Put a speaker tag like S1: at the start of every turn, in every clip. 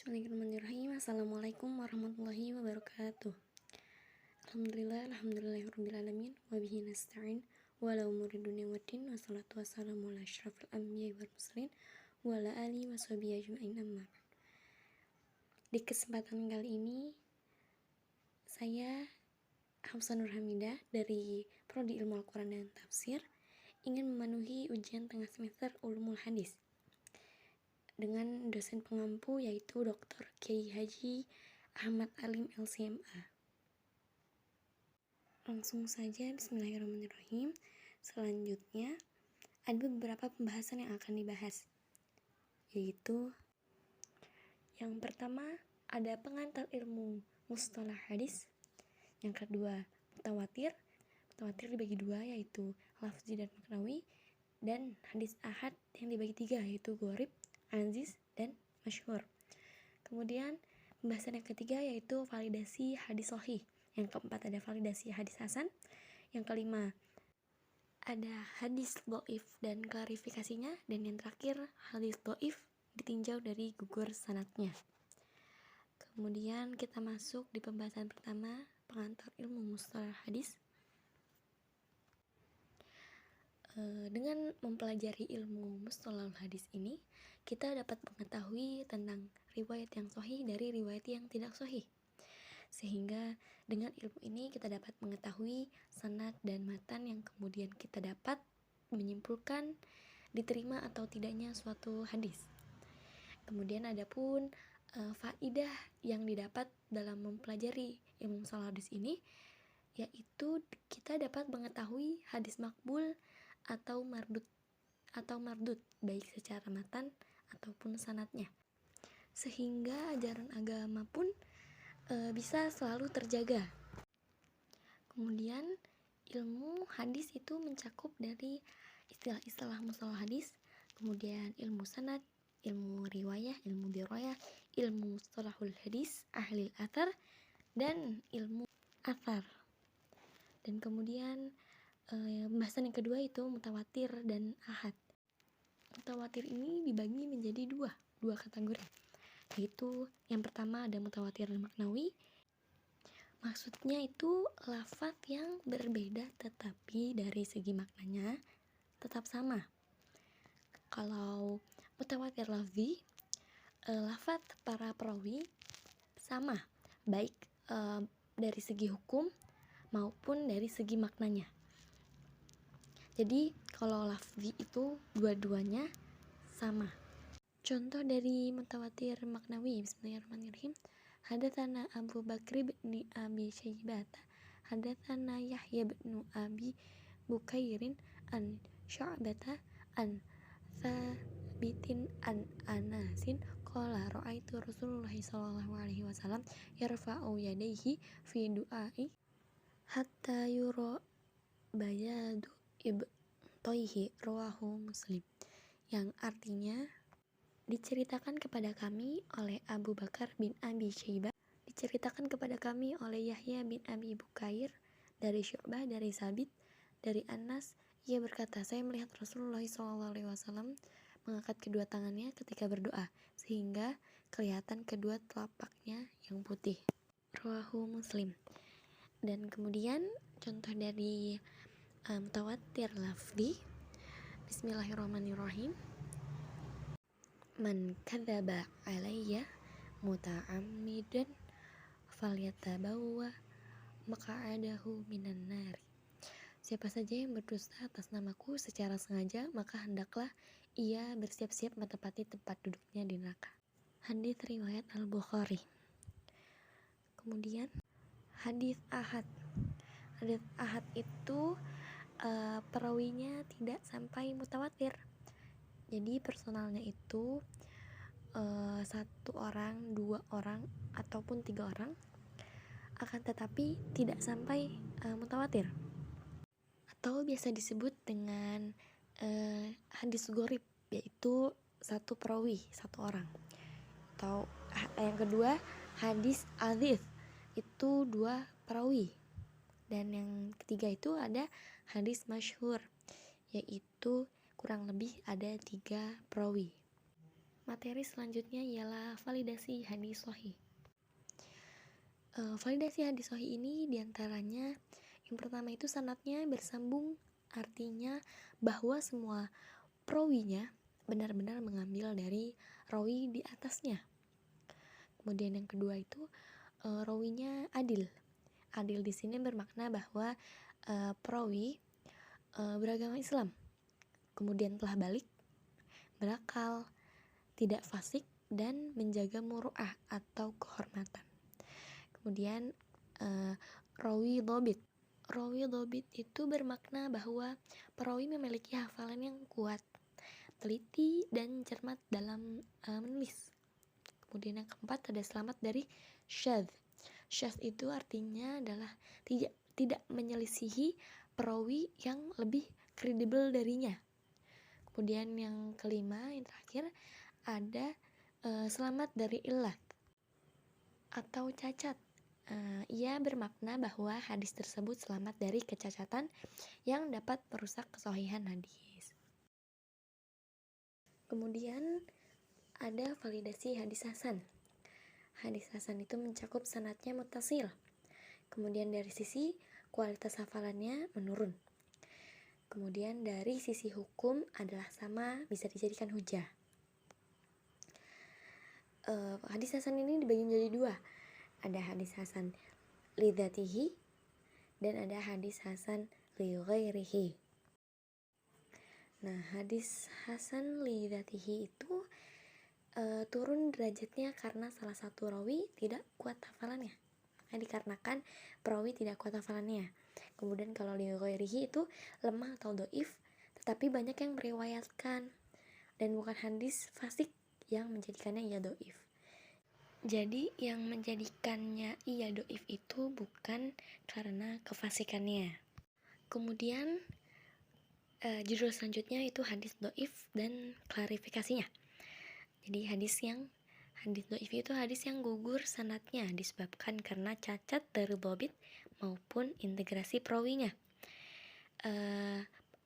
S1: Bismillahirrahmanirrahim. Assalamualaikum warahmatullahi wabarakatuh. Alhamdulillahirrahmanirrahim. Wabihi nasta'in. Wala umuri dunia waddin. Wassalatu wassalamu ala ashrafil anbiya wal mursalin. Wa ala alihi wa sahbihi ajma'in amma ba'd. Di kesempatan kali ini saya Hafsah Nur Hamidah dari Prodi Ilmu Al-Quran dan Tafsir ingin memenuhi ujian tengah semester Ulumul Hadis dengan dosen pengampu yaitu Dr. Kiai Haji Ahmad Alim LCMA. Langsung saja, bismillahirrahmanirrahim. Selanjutnya ada beberapa pembahasan yang akan dibahas, yaitu yang pertama ada pengantar ilmu mustalah hadis, yang kedua mutawatir dibagi dua yaitu lafzi dan maknawi, dan hadis ahad yang dibagi tiga yaitu gharib, aziz, dan masyhur. Kemudian pembahasan yang ketiga yaitu validasi hadis sahih. Yang keempat ada validasi hadis hasan. Yang kelima ada hadis dhaif dan klarifikasinya. Dan yang terakhir hadis dhaif ditinjau dari gugur sanadnya. Kemudian kita masuk di pembahasan pertama, pengantar ilmu mustalah hadis. Dengan mempelajari ilmu mustalahul hadis ini, kita dapat mengetahui tentang riwayat yang sahih dari riwayat yang tidak sahih. Sehingga dengan ilmu ini kita dapat mengetahui sanad dan matan yang kemudian kita dapat menyimpulkan diterima atau tidaknya suatu hadis. Kemudian ada pun faidah yang didapat dalam mempelajari ilmu mustalah hadis ini, yaitu kita dapat mengetahui hadis makbul atau mardud baik secara matan ataupun sanadnya, sehingga ajaran agama pun bisa selalu terjaga. Kemudian ilmu hadis itu mencakup dari istilah-istilah mustalah hadis, kemudian ilmu sanad, ilmu riwayah, ilmu dirayah, ilmu mustalahul hadis, ahli athar, dan ilmu athar. Dan kemudian pembahasan yang kedua itu mutawatir dan ahad. Mutawatir ini dibagi menjadi dua kategori, yaitu yang pertama ada mutawatir maknawi. Maksudnya itu lafaz yang berbeda tetapi dari segi maknanya tetap sama. Kalau mutawatir lafzi, lafaz para perawi sama, baik dari segi hukum maupun dari segi maknanya. Jadi kalau lafzi itu dua-duanya sama. Contoh dari mutawatir maknawi, bismillahirrahmanirrahim. Hadatsana Abu Bakr bin Abi Syaibah, hadatsana Yahya bin Abi Bukairin an Syu'bah an Tsabitin an Anasin qala ra'aitu Rasulullah sallallahu alaihi wasallam yarfa'u yadayhi fi du'ai hatta yura bayadu ibtoihi, rawahu Muslim. Yang artinya, diceritakan kepada kami oleh Abu Bakar bin Abi Syaibah, diceritakan kepada kami oleh Yahya bin Abi Bukair, dari Syu'bah, dari Sabit, dari Anas. Ia berkata, saya melihat Rasulullah SAW mengangkat kedua tangannya ketika berdoa, sehingga kelihatan kedua telapaknya yang putih. Rawahu Muslim. Dan kemudian contoh dari mutawatir lafzi, bismillahirrahmanirrahim. Man kadzaba alayya muta'ammidan falyatabawwa maq'adahu minan nari. Siapa saja yang berdusta atas namaku secara sengaja, maka hendaklah ia bersiap-siap menempati tempat duduknya di neraka. Hadits riwayat Al-Bukhari. Kemudian hadits ahad. Hadits ahad itu perawinya tidak sampai mutawatir. Jadi personalnya itu satu orang, dua orang, ataupun tiga orang, akan tetapi tidak sampai mutawatir, atau biasa disebut dengan hadis gharib, yaitu satu perawi, satu orang. Atau yang kedua hadis aziz, itu dua perawi. Dan yang ketiga itu ada hadis masyhur, yaitu kurang lebih ada 3 perawi. Materi selanjutnya ialah validasi hadis sahih. Validasi hadis sahih ini diantaranya yang pertama itu sanadnya bersambung, artinya bahwa semua perawinya benar-benar mengambil dari rawi di atasnya. Kemudian yang kedua itu rawinya adil. Adil di sini bermakna bahwa perawi beragama Islam, kemudian telah balik, berakal, tidak fasik, dan menjaga muru'ah atau kehormatan. Kemudian rawi dhabit. Rawi dhabit itu bermakna bahwa perawi memiliki hafalan yang kuat, teliti, dan cermat dalam menulis. Kemudian yang keempat ada selamat dari syadz. Syadz itu artinya adalah tidak menyelisihi perawi yang lebih kredibel darinya. Kemudian yang kelima, yang terakhir ada selamat dari illat atau cacat. Ia bermakna bahwa hadis tersebut selamat dari kecacatan yang dapat merusak kesahihan hadis. Kemudian ada validasi hadis hasan. Hadis hasan itu mencakup sanadnya muttasil. Kemudian dari sisi kualitas hafalannya menurun. Kemudian dari sisi hukum adalah sama, bisa dijadikan hujah. Hadis hasan ini dibagi menjadi dua. Ada hadis hasan li dzatihi dan ada hadis hasan li ghairihi. Nah, hadis hasan li dzatihi itu turun derajatnya karena salah satu rawi tidak kuat hafalannya. Dikarenakan perawi tidak kuat hafalannya. Kemudian kalau li ghairihi itu lemah atau dhaif, tetapi banyak yang meriwayatkan dan bukan hadis fasik yang menjadikannya ia dhaif. Jadi yang menjadikannya ia dhaif itu bukan karena kefasikannya. Kemudian judul selanjutnya itu hadis dhaif dan klarifikasinya. Jadi hadis dhaif itu hadis yang gugur sanadnya disebabkan karena cacat dari dhabit maupun integrasi perawinya.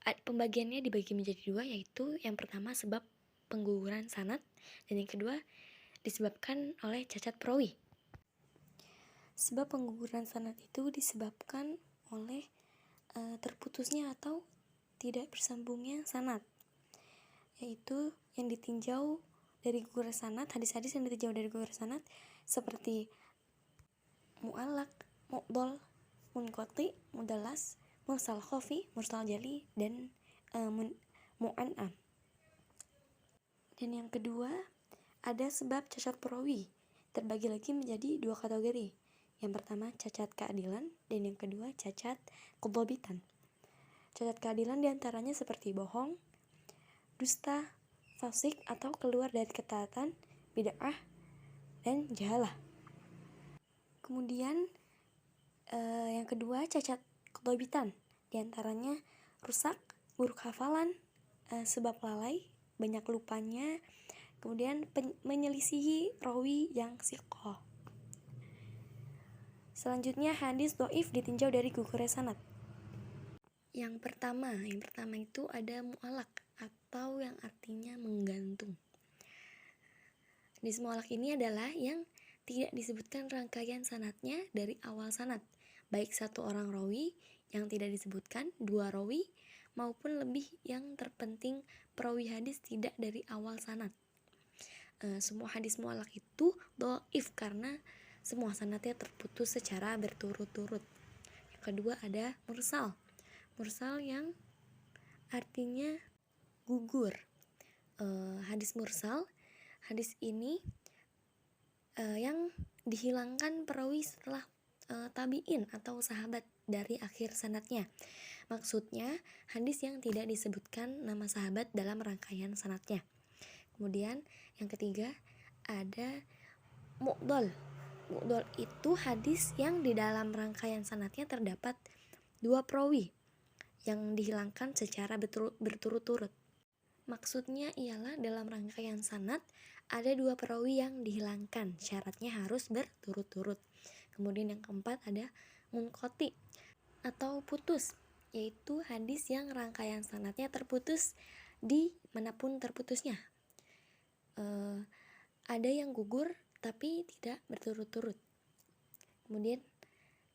S1: Pembagiannya dibagi menjadi dua, yaitu yang pertama sebab pengguguran sanad dan yang kedua disebabkan oleh cacat perawi. Sebab pengguguran sanad itu disebabkan oleh terputusnya atau tidak bersambungnya sanad, yaitu yang ditinjau dari gugur sanad, hadis-hadis yang ditinjau dari gugur sanad seperti mu'allaq, mu'dhal, munqati, mudallas, mursal khafi, mursal jali, dan mu'an'am. Dan yang kedua ada sebab cacat perawi, terbagi lagi menjadi dua kategori. Yang pertama cacat keadilan dan yang kedua cacat kedhabitan. Cacat keadilan diantaranya seperti bohong, dusta, fasik atau keluar dari ketaatan, bid'ah, dan jahalah. Kemudian yang kedua cacat kedhabitan, diantaranya rusak, buruk hafalan, sebab lalai, banyak lupanya, kemudian menyelisihi rawi yang siqah. Selanjutnya hadis dhaif ditinjau dari gugurnya sanad. Yang pertama itu ada mu'allaq atau yang artinya menggantung. Hadis mu'allaq ini adalah yang tidak disebutkan rangkaian sanadnya dari awal sanad, baik satu orang rawi yang tidak disebutkan, dua rawi, maupun lebih yang terpenting perawi hadis tidak dari awal sanad. Semua hadis mu'allaq itu dhaif karena semua sanadnya terputus secara berturut-turut. Yang kedua ada mursal. Mursal yang artinya gugur. Hadis mursal, hadis ini yang dihilangkan perawi setelah tabi'in atau sahabat dari akhir sanadnya. Maksudnya hadis yang tidak disebutkan nama sahabat dalam rangkaian sanadnya. Kemudian yang ketiga ada mu'dhal. Mu'dhal itu hadis yang di dalam rangkaian sanadnya terdapat dua perawi yang dihilangkan secara berturut-turut. Maksudnya ialah dalam rangkaian sanad ada dua perawi yang dihilangkan, syaratnya harus berturut-turut. Kemudian yang keempat ada munqati atau putus, yaitu hadis yang rangkaian sanadnya terputus di manapun terputusnya. uh, ada yang gugur tapi tidak berturut-turut.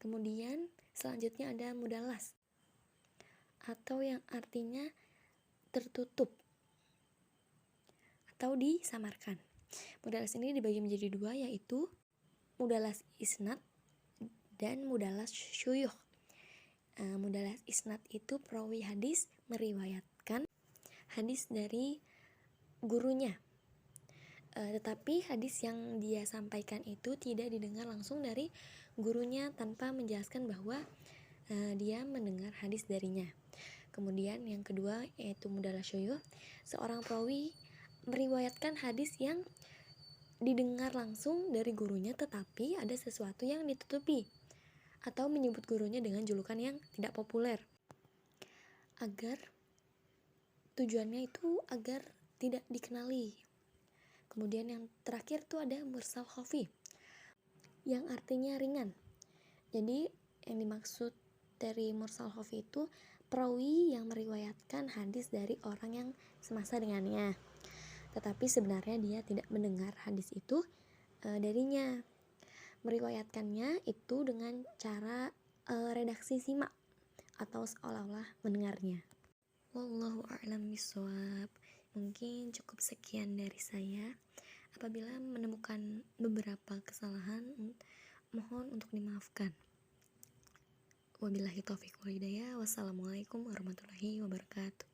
S1: Kemudian selanjutnya ada mudalas, atau yang artinya tertutup atau disamarkan. Mudalas ini dibagi menjadi dua, yaitu mudalas isnad dan mudalas syuyukh. Mudalas isnad itu perawi hadis meriwayatkan hadis dari gurunya, tetapi hadis yang dia sampaikan itu tidak didengar langsung dari gurunya tanpa menjelaskan bahwa dia mendengar hadis darinya. Kemudian yang kedua yaitu mudalas syuyukh, seorang perawi meriwayatkan hadis yang didengar langsung dari gurunya tetapi ada sesuatu yang ditutupi atau menyebut gurunya dengan julukan yang tidak populer, agar tujuannya itu agar tidak dikenali. Kemudian yang terakhir tuh ada mursal khafi, yang artinya ringan. Jadi yang dimaksud dari mursal khafi itu perawi yang meriwayatkan hadis dari orang yang semasa dengannya, tetapi sebenarnya dia tidak mendengar hadis itu darinya. Meriwayatkannya itu dengan cara redaksi simak atau seolah-olah mendengarnya. Wallahu a'lam bishawab. Mungkin cukup sekian dari saya. Apabila menemukan beberapa kesalahan, mohon untuk dimaafkan. Wabillahi taufiq wal hidayah. Wassalamualaikum warahmatullahi wabarakatuh.